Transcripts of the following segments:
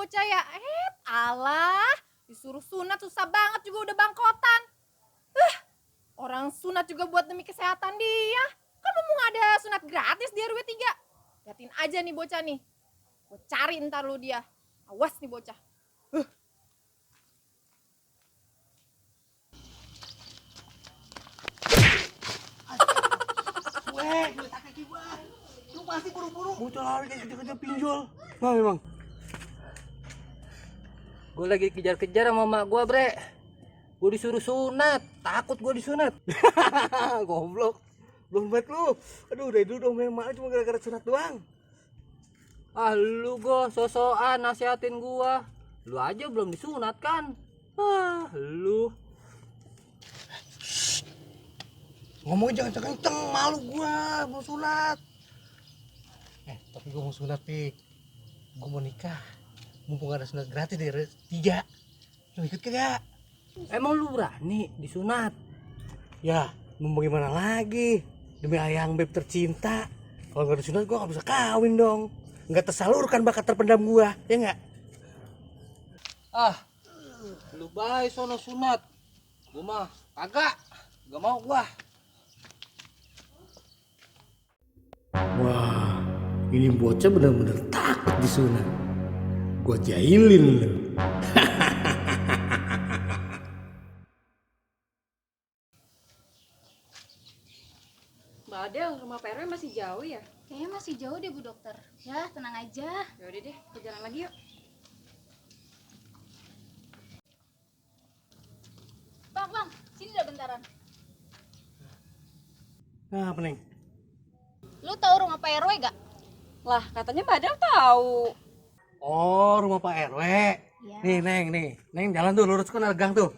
bocah ya. Alah, disuruh sunat susah banget juga udah bangkotan. Orang sunat juga buat demi kesehatan dia. Kan mumpung ada sunat gratis di RW 3. Liatin aja nih bocah nih. Gue cari ntar lu dia. Awas nih bocah. Weh, geletak kaki gua. Lu pasti buru-buru. Bocah lari kayak kejar-kejar pinjol. Nah, memang. Gue lagi kejar-kejar sama mak gue, bre. Gue disuruh sunat, takut gue disunat. Goblok. Belum banget lu. Aduh, dari dulu dong memang cuma gara-gara sunat doang. Ah, lu go sosokan nasihatin gue. Lu aja belum disunat kan? Ah, lu. Ngomongnya jangan kenceng, malu gua mau sunat. Tapi gua mau sunat, Pik. Gua mau nikah. Mumpung ada sunat gratis dari 3. Lu ikut kagak? Emang lu berani disunat? Ya, mau gimana lagi? Demi ayang beb tercinta. Kalau nggak disunat gua nggak bisa kawin dong. Nggak tersalurkan bakat terpendam gua, ya nggak? Ah, lu baik sono sunat. Gue mah kagak, gak mau gua. Wah, ini bocah bener-bener takut disunat. Gua jahilin lu. Mbak Adel, rumah Pak RW masih jauh ya? Kayaknya masih jauh deh Bu Dokter. Ya tenang aja. Yaudah deh, kita jalan lagi yuk. Bang, sini udah bentaran. Nah, apa Neng? Lu tahu rumah Pak RW gak? Lah, katanya Mbak Adel tahu. Oh, rumah Pak RW. Iya. Nih, Neng jalan tuh lurus kan ada gang tuh.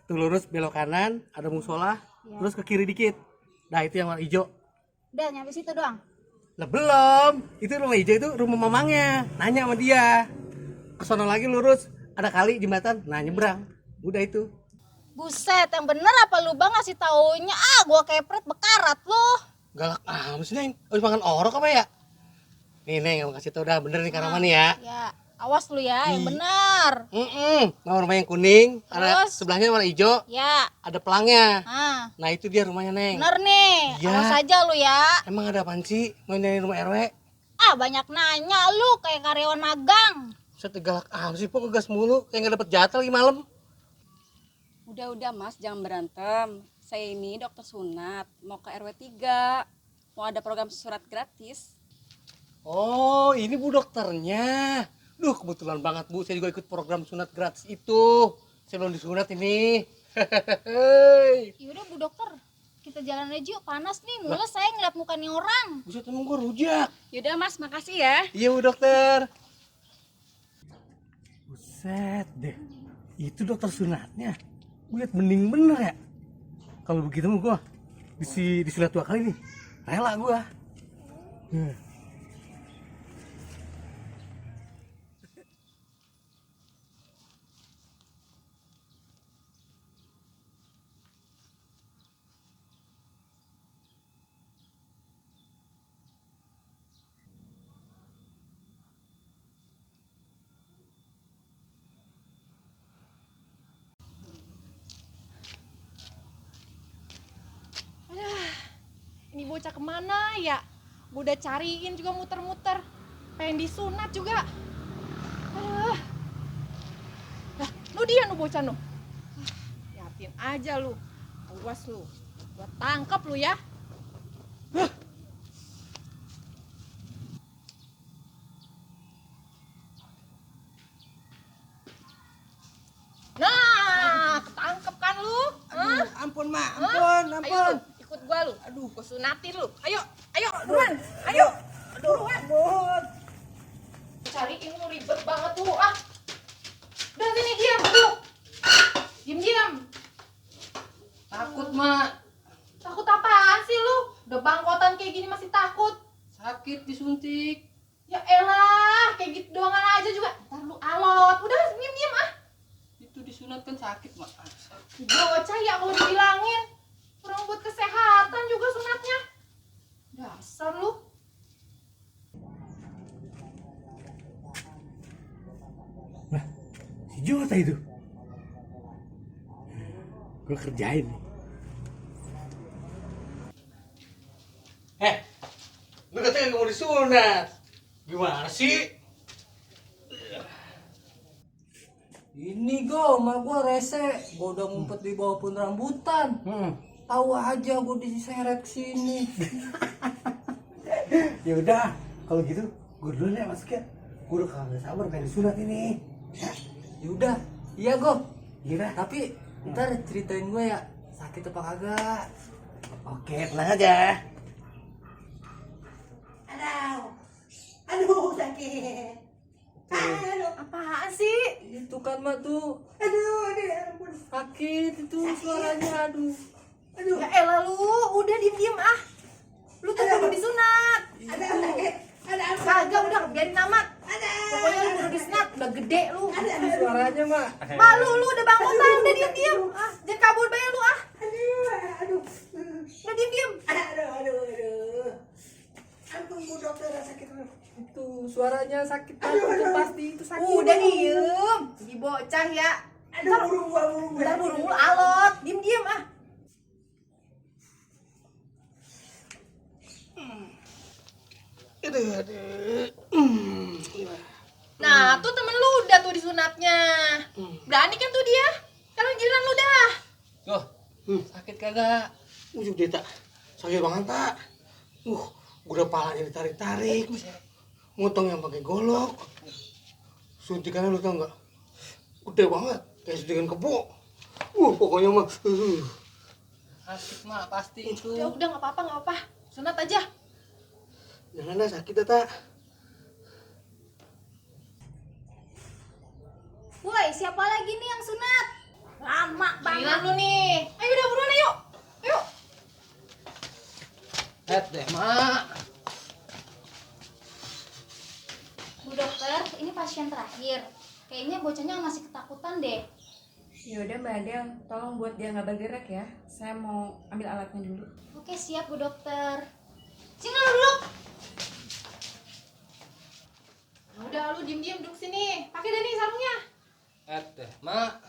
Tuh lurus belok kanan, ada musola, terus ke kiri dikit. Nah, itu yang warna hijau. Udah nyampe situ doang. Lah belum, itu rumah hijau itu rumah mamangnya. Nanya sama dia. Kesana lagi lurus, ada kali jembatan. Nah, nyebrang. Udah itu. Buset, yang bener apa lu Bang ngasih taunya? Gua kepret bekarat lu. Galak amat sih, Neng. Habis makan orok apa ya? Nih, Neng, aku kasih tau dah bener nih Karaman ya. Ya, awas lu ya, yang bener. Mau rumah yang kuning, ada Terus? sebelahnya warna hijau, Ya, ada pelangnya. Nah, itu dia rumahnya, Neng. bener nih. Iya. Awas aja lu ya. Emang ada apaan sih mau nyari rumah RW? Banyak nanya lu kayak karyawan magang. Saya galak amat sih, kok ngegas mulu, kayak nggak dapet jatah lagi malam. Udah Mas, jangan berantem. Saya ini dokter sunat, mau ke RW 3. Mau ada program surat gratis. Oh, ini Bu dokternya. Duh, kebetulan banget Bu, saya juga ikut program sunat gratis itu. Saya belum disunat ini. Yaudah Bu Dokter, kita jalan aja yuk. Panas nih, mules saya ngeliat muka nih orang. Buset, emang gua rujak. Yaudah Mas, makasih ya. Iya Bu dokter. Buset deh, itu dokter sunatnya. Gue liat bening bener ya. Kalau begitu mah gua disunat 2 kali nih. Rela gua. Ini bocah kemana ya? Gue udah cariin juga muter-muter. Pengen disunat juga. Lah, lu dia nu bocah nu. Liatin aja lu. Awas lu. Gua tangkap lu ya. Nah, ketangkep kan lu? Aduh, ampun Mak, Ayo lu, ikut gua lu. Aduh, gua sunatin lu. Ayo, buruan. Ayo. Buruan. Cariin lu ribet banget lu. Udah sini diam dulu. Diam. Takut, Mak. Takut apaan sih lu? Udah bangkotan kayak gini masih takut. Sakit disuntik. Ya elah, kayak gitu doangan aja juga. Ntar lu alot. Udah, diam ah. Itu disunat kan sakit, Mak. Bocah ya kalau dibilangin. Kurang buat kesehatan juga sunatnya. Dasar lu. juta itu. Gue kerjain. Lu katanya gak mau disunat. Gimana sih? Ini go, emak gua rese. Gua udah ngumpet di bawah pun rambutan. Tahu aja gua diseret sini. Ya udah, kalau gitu gue duluan ya masuk ya. Gue udah kagak sabar pengen disunat ini. Ya udah, iya go. Iya. Tapi ntar ceritain gue ya, sakit apa kagak? Oke, tenang aja. Aduh sakit. Apaan sih? Itu kan mak tuh Aduh, ampun. sakit itu suaranya, aduh. Ya elah lu, udah diem ah. Lu tuh kudu disunat. Kagak, udah biarin amat. Pokoknya lu kudu disunat, udah gede lu. Itu suaranya mak. Malu lu udah bangunan, udah diem. Ah, jangan kabur bayar lu ah. Udah diem. Ampun bu dokter sakit. Itu suaranya sakit banget itu pasti itu sakit. Udah diem. Di bocah ya. Aduh, burung gua. Ntar burung lu alot. Diem ah. Aduh. Nah, tuh temen lu udah tuh disunatnya. Berani kan tuh dia? Sekarang giliran lu dah. Go, sakit kagak? Ujuk deh tak. Sakit banget tak. Gue udah palanya ditarik-tarik. Motong yang pakai golok. Suntikannya lu tau nggak? Gede banget, kayak suntikan kebo. Pokoknya mah. Sakit mak pasti itu. Ya udah nggak apa-apa. Sunat aja. Jangan dah sakit dah tak. Woi, siapa lagi nih yang sunat? Lama Giliran banget. lu nih. Ayo udah buruan ayo. Ayo. Deh mak. Bu dokter, ini pasien terakhir. Kayaknya bocahnya masih ketakutan deh. Ya udah Mbak Adel, tolong buat dia nggak bergerak ya. Saya mau ambil alatnya dulu. Oke, siap Bu dokter. Sini lu dulu. Udah lu diem duduk sini. Pakai deh nih sarungnya. Deh mak.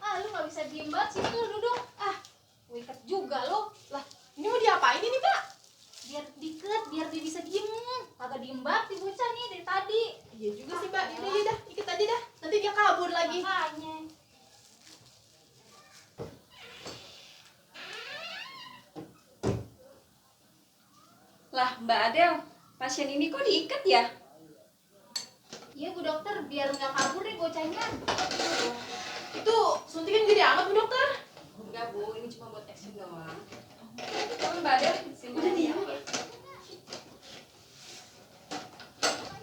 Ah, lu nggak bisa diem banget, sini lu duduk. Ah, gue ikat juga lo. Lah, ini mau diapain ini, Kak? Biar diikat, biar dia bisa diem. Kagak diem banget di bocah nih dari tadi. Iya juga sih, Mbak. Ini dah, ikat aja dah. Nanti dia kabur lagi. Makanya. Lah Mbak Adel, pasien ini kok diikat ya? Iya Bu dokter, biar nggak kabur nih bocahnya. Itu suntikan gede amat, Bu Dokter. Enggak Bu, ini cuma buat action doang. Tolong Mbak Adel, sini. Udah diam ya.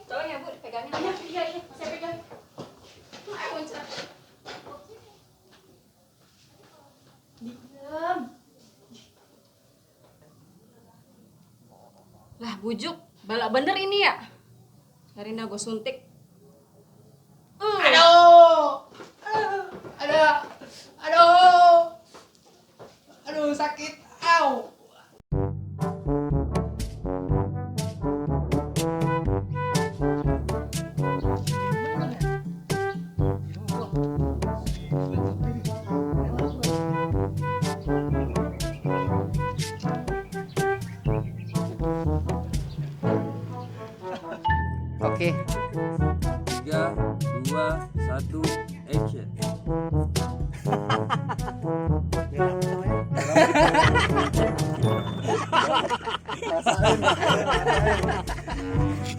Tolong ya Bu, pegangin. Iya, saya pegang. Ayo, loncat. Diem. Lah bujuk, balak bener ini ya. Hari ini gue suntik. Aduh. Aduh, sakit. Au. Oke. 3, 2, 1, action.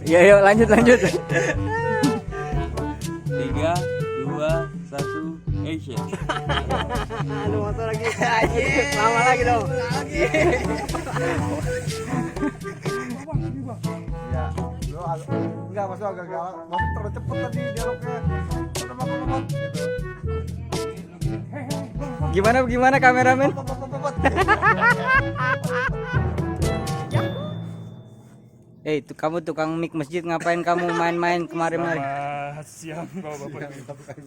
Ya yuk lanjut. 3, 2, 1, action. Aduh, motor lagi. Lama lagi dong. Ya, enggak masuk agak galak. Masuk terlalu cepet tadi dialognya. Lemot gitu. Gimana kameramen? Itu kamu tukang mic masjid, ngapain kamu main-main kemarin-kemarin? Siang bapak-bapak.